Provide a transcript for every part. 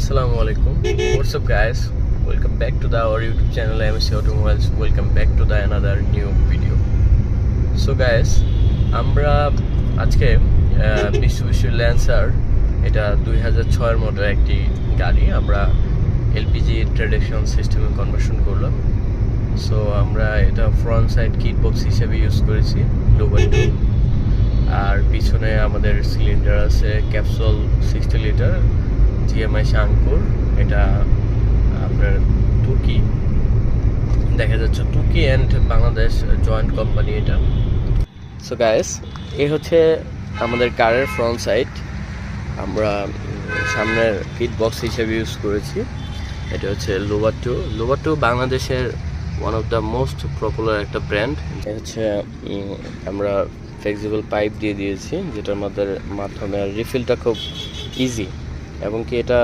Assalamu alaikum. What's up, guys? Welcome back to our YouTube channel MSC Automobiles. Welcome back to another new video. So guys, আমরা আজকে Mitsubishi Lancer এটা 2006 এর model একটি গাড়ি আমরা LPG tradition সিস্টেমে conversion করলাম। সো আমরা এটা ফ্রন্ট সাইড কিট বক্স হিসেবে ইউজ করেছি লোভার 2, আর পিছনে আমাদের সিলিন্ডার আছে ক্যাপসুল 60 লিটার জিএমআই শাঙ্কুর। এটা আপনার তুর্কি, দেখা যাচ্ছে তুর্কি অ্যান্ড বাংলাদেশ জয়েন্ট কোম্পানি এটা। সো গাইস, এই হচ্ছে আমাদের কারের ফ্রন্ট সাইড, আমরা সামনের কিট বক্স হিসেবে ইউজ করেছি। এটা হচ্ছে লোভার টু বাংলাদেশের one of the most popular একটা ব্র্যান্ড। এটা হচ্ছে আমরা ফ্লেক্সিবল পাইপ দিয়ে দিয়েছি, যেটার মাধ্যমে রিফিলটা খুব ইজি, এবং কি এটা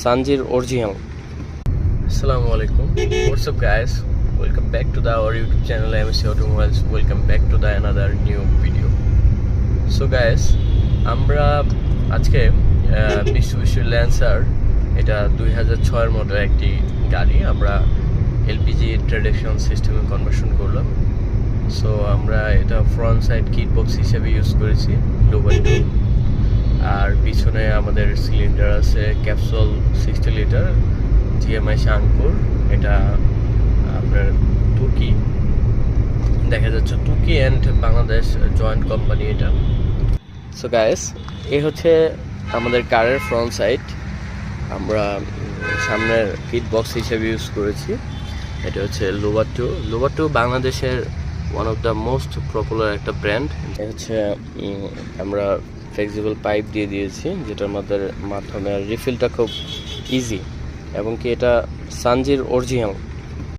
সানজির অরিজিনাল। আসসালামু আলাইকুম, what's up guys, welcome back to our YouTube channel MSC Automobiles. Welcome back to another new video. So guys, আমরা আজকে Mitsubishi Lancer এটা 2006 এর মডেল একটি গাড়ি আমরা এলপিজি ট্রাডিশন সিস্টেমে কনভার্সন করলাম। সো আমরা এটা ফ্রন্ট সাইড কিট বক্স হিসেবে ইউজ করেছি লোভার 2, আর পিছনে আমাদের সিলিন্ডার আছে ক্যাপসুল 60 লিটার জিএমআই শাঙ্কুর। এটা আপনার তুর্কি, দেখা যাচ্ছে তুর্কি অ্যান্ড বাংলাদেশ জয়েন্ট কোম্পানি এটা। সো গাইস, এই হচ্ছে আমাদের কারের ফ্রন্ট সাইড, আমরা সামনের কিট বক্স হিসেবে ইউজ করেছি। এটা হচ্ছে লোভার টু বাংলাদেশের one of the most popular একটা ব্র্যান্ড। এটা হচ্ছে আমরা ফ্লেক্সিবল পাইপ দিয়ে দিয়েছি, যেটার মাধ্যমে রিফিলটা খুব ইজি, এবং কি এটা সানজির অরিজিনাল।